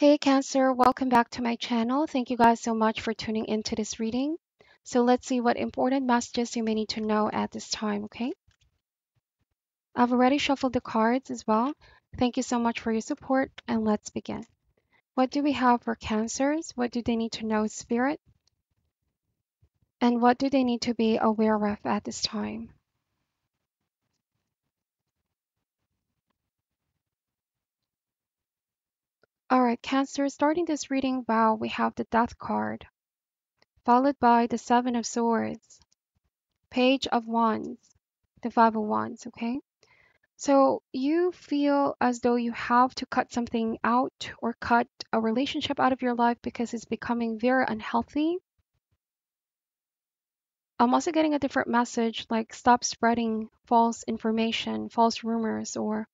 Hey Cancer, welcome back to my channel. Thank you guys so much for tuning into this reading. So let's see what important messages you may need to know at this time, okay? I've already shuffled the cards as well. Thank you so much for your support and let's begin. What do we have for Cancers? What do they need to know, Spirit? And what do they need to be aware of at this time? All right, Cancer, starting this reading, wow, we have the Death card, followed by the Seven of Swords, Page of Wands, the Five of Wands, okay? So you feel as though you have to cut something out or cut a relationship out of your life because it's becoming very unhealthy. I'm also getting a different message like stop spreading false information, false rumors, or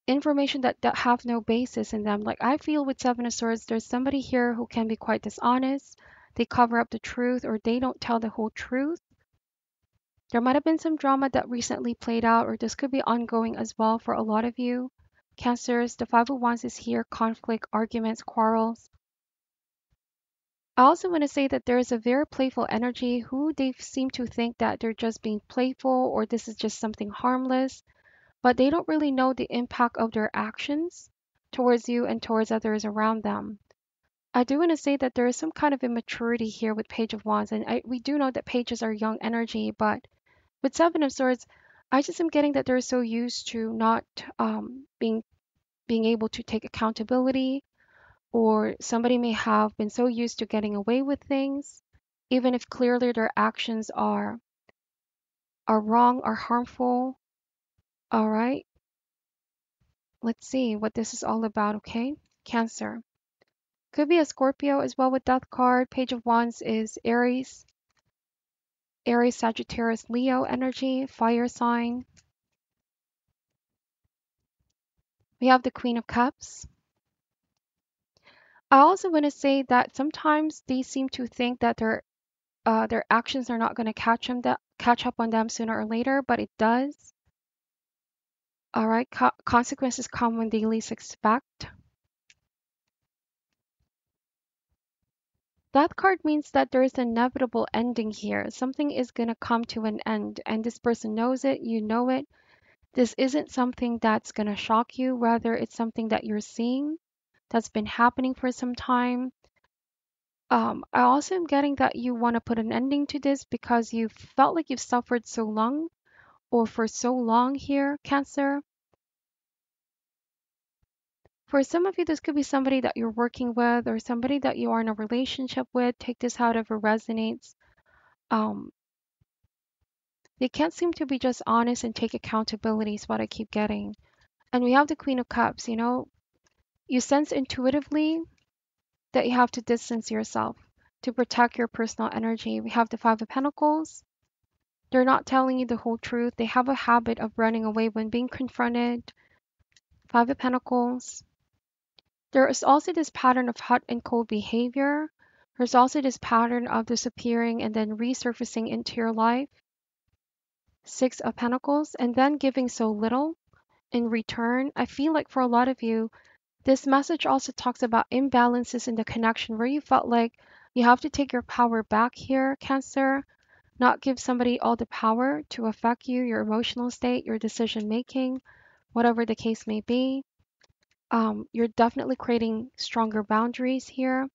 information that have no basis in them. Like I feel with Seven of Swords, there's somebody here who can be quite dishonest. They cover up the truth or they don't tell the whole truth. There might have been some drama that recently played out, or this could be ongoing as well for a lot of you. Cancers, the Five of Wands is here, conflict, arguments, quarrels. I also want to say that there is a very playful energy who they seem to think that they're just being playful or this is just something harmless, but they don't really know the impact of their actions towards you and towards others around them. I do want to say that there is some kind of immaturity here with Page of Wands, and we do know that pages are young energy, but with Seven of Swords, I just am getting that they're so used to not being able to take accountability, or somebody may have been so used to getting away with things, even if clearly their actions are wrong or harmful. All right, let's see what this is all about, okay? Cancer. Could be a Scorpio as well with Death card. Page of Wands is Aries. Aries, Sagittarius, Leo energy, fire sign. We have the Queen of Cups. I also want to say that sometimes they seem to think that their actions are not going to catch up on them sooner or later, but it does. All right, consequences come when they least expect. That card means that there is an inevitable ending here. Something is going to come to an end, and this person knows it, you know it. This isn't something that's going to shock you, rather, it's something that you're seeing that's been happening for some time. I also am getting that you want to put an ending to this because you felt like you've suffered so long or for so long here, Cancer. For some of you, this could be somebody that you're working with or somebody that you are in a relationship with. Take this however resonates. Um, they can't seem to be just honest and take accountability, is what I keep getting. And we have the Queen of Cups, you sense intuitively that you have to distance yourself to protect your personal energy. We have the Five of Pentacles. They're not telling you the whole truth. They have a habit of running away when being confronted. Five of Pentacles. There is also this pattern of hot and cold behavior. There's also this pattern of disappearing and then resurfacing into your life. Six of Pentacles, and then giving so little in return. I feel like for a lot of you, this message also talks about imbalances in the connection where you felt like you have to take your power back here, Cancer, not give somebody all the power to affect you, your emotional state, your decision making, whatever the case may be. You're definitely creating stronger boundaries here.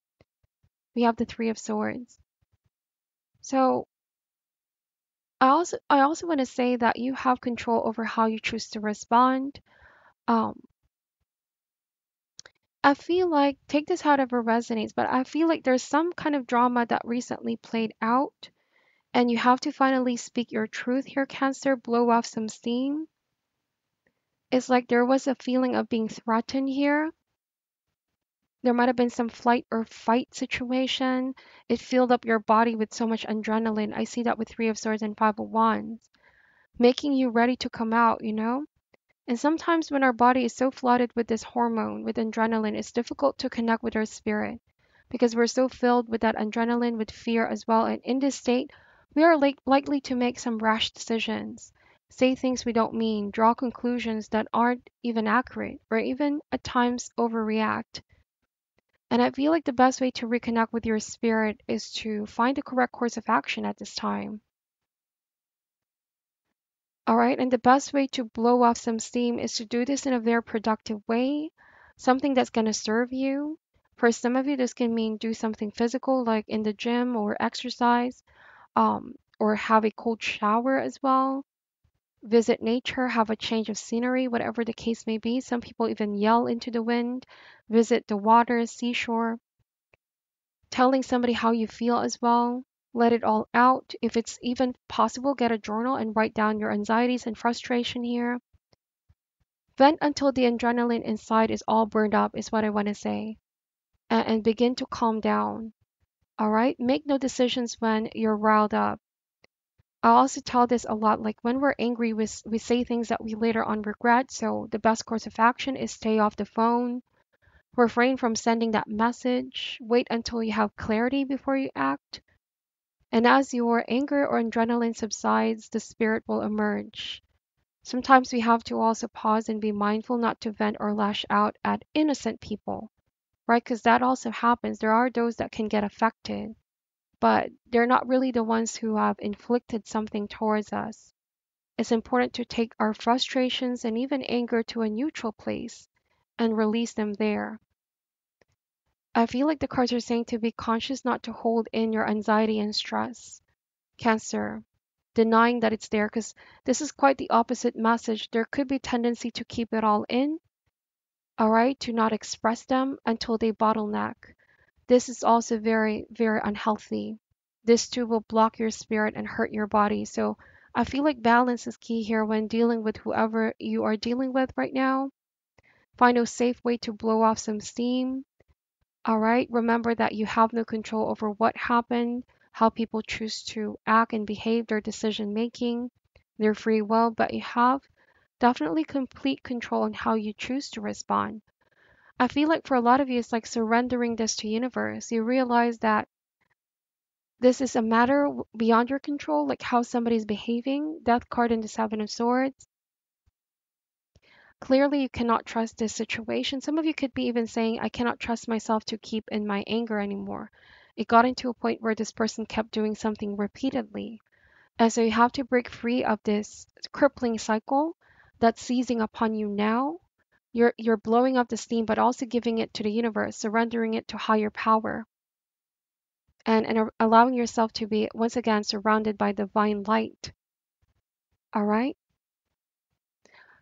We have the Three of Swords. So I also want to say that you have control over how you choose to respond. Um, I feel like take this however resonates, but I feel like there's some kind of drama that recently played out, and you have to finally speak your truth here, Cancer. Blow off some steam. It's like there was a feeling of being threatened here. There might have been some flight or fight situation. It filled up your body with so much adrenaline. I see that with Three of Swords and Five of Wands, making you ready to come out. And sometimes when our body is so flooded with this hormone, with adrenaline, it's difficult to connect with our spirit because we're so filled with that adrenaline, with fear as well. And in this state, we are likely to make some rash decisions, say things we don't mean, draw conclusions that aren't even accurate, or even at times overreact. And I feel like the best way to reconnect with your spirit is to find the correct course of action at this time. All right. And the best way to blow off some steam is to do this in a very productive way, something that's going to serve you. For some of you, this can mean do something physical, like in the gym or exercise, or have a cold shower as well. Visit nature, have a change of scenery, whatever the case may be. Some people even yell into the wind, visit the water, seashore, telling somebody how you feel as well. Let it all out. If it's even possible, get a journal and write down your anxieties and frustration here. Vent until the adrenaline inside is all burned up, is what I want to say, and begin to calm down. All right? Make no decisions when you're riled up. I also tell this a lot, like when we're angry, we say things that we later on regret. So the best course of action is stay off the phone, refrain from sending that message, wait until you have clarity before you act. And as your anger or adrenaline subsides, the spirit will emerge. Sometimes we have to also pause and be mindful not to vent or lash out at innocent people, right? Because that also happens. There are those that can get affected, but they're not really the ones who have inflicted something towards us. It's important to take our frustrations and even anger to a neutral place and release them there. I feel like the cards are saying to be conscious not to hold in your anxiety and stress. Cancer, denying that it's there, because this is quite the opposite message. There could be tendency to keep it all in, all right, to not express them until they bottleneck. This is also very, very unhealthy. This too will block your spirit and hurt your body. So I feel like balance is key here when dealing with whoever you are dealing with right now. Find a safe way to blow off some steam. All right. Remember that you have no control over what happened, how people choose to act and behave, their decision making, their free will, but you have definitely complete control on how you choose to respond. I feel like for a lot of you, it's like surrendering this to universe. You realize that this is a matter beyond your control, like how somebody's behaving. Death card in the Seven of Swords. Clearly, you cannot trust this situation. Some of you could be even saying, I cannot trust myself to keep in my anger anymore. It got into a point where this person kept doing something repeatedly. And so you have to break free of this crippling cycle that's seizing upon you now. You're blowing up the steam, but also giving it to the universe, surrendering it to higher power, and allowing yourself to be once again surrounded by divine light. All right.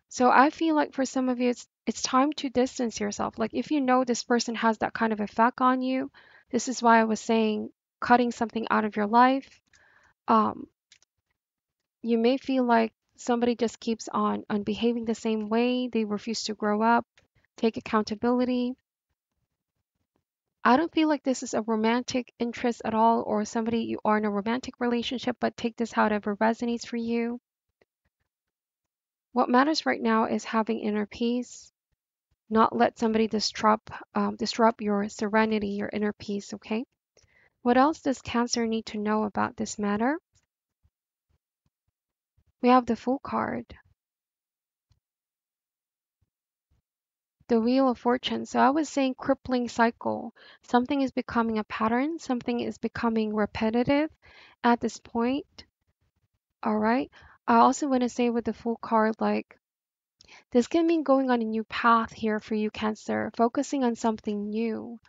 So I feel like for some of you, it's time to distance yourself. Like if you know this person has that kind of effect on you, this is why I was saying cutting something out of your life. Um, you may feel like somebody just keeps on behaving the same way. They refuse to grow up, take accountability. I don't feel like this is a romantic interest at all, or somebody you are in a romantic relationship, but take this however resonates for you. What matters right now is having inner peace, not let somebody disrupt your serenity, your inner peace, okay? What else does Cancer need to know about this matter? We have the Fool card, the Wheel of Fortune. So I was saying crippling cycle. Something is becoming a pattern, something is becoming repetitive at this point, all right? I also want to say with the Fool card, like this can mean going on a new path here for you, Cancer, focusing on something new.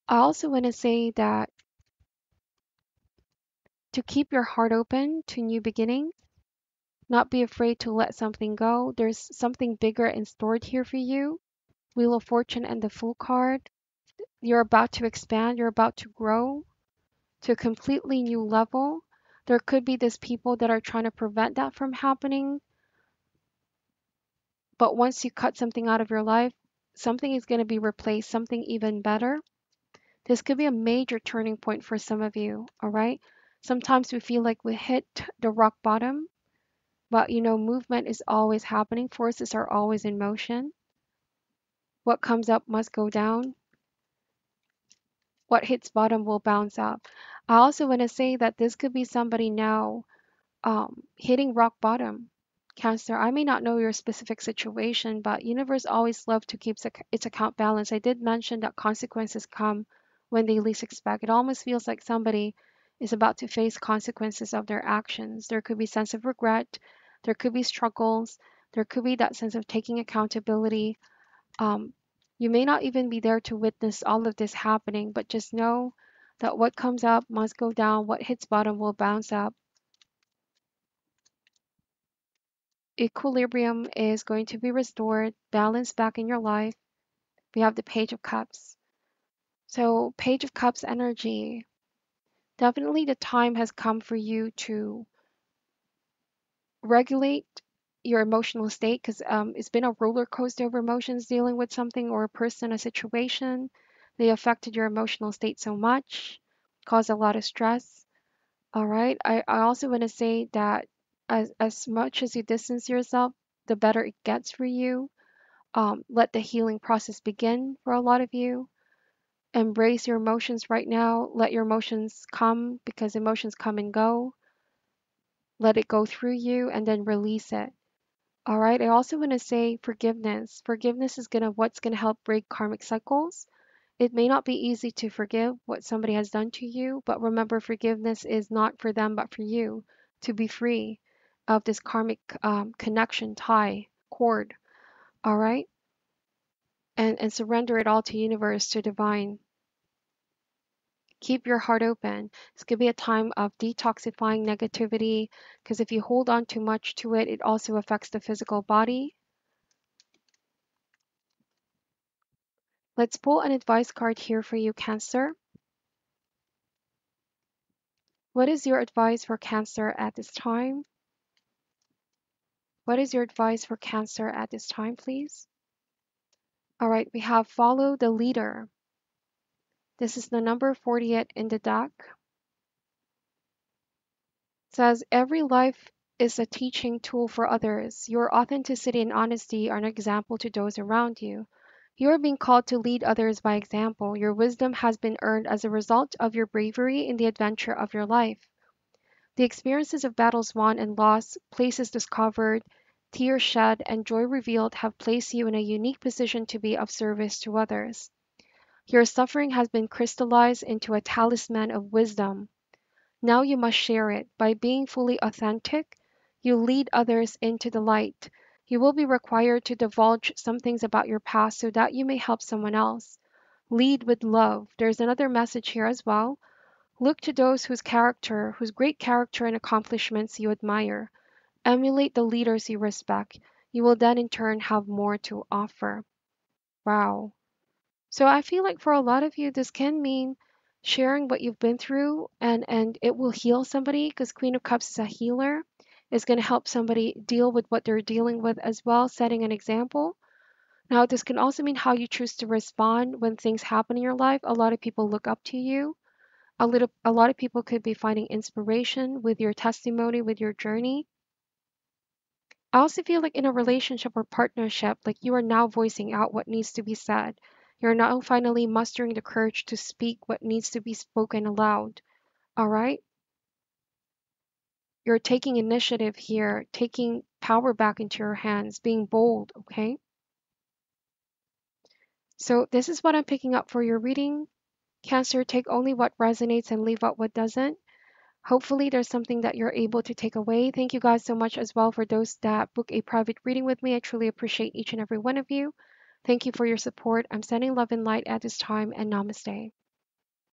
I also want to say that to keep your heart open to new beginnings, not be afraid to let something go. There's something bigger in store here for you. Wheel of Fortune and the Fool card. You're about to expand, you're about to grow to a completely new level. There could be these people that are trying to prevent that from happening, but once you cut something out of your life, something is going to be replaced, something even better. This could be a major turning point for some of you, all right? Sometimes we feel like we hit the rock bottom, but movement is always happening, forces are always in motion. What comes up must go down. What hits bottom will bounce up. I also want to say that this could be somebody now hitting rock bottom. Cancer, I may not know your specific situation, but universe always love to keep its account balanced. I did mention that consequences come when they least expect. It almost feels like somebody is about to face consequences of their actions. There could be sense of regret, there could be struggles, there could be that sense of taking accountability. Um, you may not even be there to witness all of this happening, but just know that what comes up must go down, what hits bottom will bounce up. Equilibrium is going to be restored, balance back in your life. We have the Page of Cups. So, Page of Cups energy. Definitely the time has come for you to regulate your emotional state because it's been a roller coaster of emotions dealing with something or a person, a situation. They affected your emotional state so much, caused a lot of stress. All right. I also want to say that as much as you distance yourself, the better it gets for you. Let the healing process begin for a lot of you. Embrace your emotions right now. Let your emotions come because emotions come and go. Let it go through you and then release it. All right. I also want to say forgiveness. Forgiveness is what's gonna help break karmic cycles. It may not be easy to forgive what somebody has done to you, but remember, forgiveness is not for them but for you to be free of this karmic connection, tie, cord. All right. And surrender it all to universe, to divine. Keep your heart open. This could be a time of detoxifying negativity because if you hold on too much to it, it also affects the physical body. Let's pull an advice card here for you, Cancer. What is your advice for Cancer at this time? What is your advice for Cancer at this time, please? All right, we have follow the leader. This is the number 48 in the deck. Says every life is a teaching tool for others. Your authenticity and honesty are an example to those around you. You are being called to lead others by example. Your wisdom has been earned as a result of your bravery in the adventure of your life. The experiences of battles won and lost, places discovered, tears shed, and joy revealed have placed you in a unique position to be of service to others. Your suffering has been crystallized into a talisman of wisdom. Now you must share it. By being fully authentic, you lead others into the light. You will be required to divulge some things about your past so that you may help someone else. Lead with love. There's another message here as well. Look to those whose great character and accomplishments you admire. Emulate the leaders you respect. You will then in turn have more to offer. Wow. So I feel like for a lot of you, this can mean sharing what you've been through and it will heal somebody because Queen of Cups is a healer. Is going to help somebody deal with what they're dealing with as well, setting an example. Now, this can also mean how you choose to respond when things happen in your life. A lot of people look up to you. A lot of people could be finding inspiration with your testimony, with your journey. I also feel like in a relationship or partnership, like you are now voicing out what needs to be said. You're now finally mustering the courage to speak what needs to be spoken aloud. All right? You're taking initiative here, taking power back into your hands, being bold, okay? So, this is what I'm picking up for your reading. Cancer, take only what resonates and leave out what doesn't. Hopefully, there's something that you're able to take away. Thank you guys so much as well for those that book a private reading with me. I truly appreciate each and every one of you. Thank you for your support. I'm sending love and light at this time, and namaste.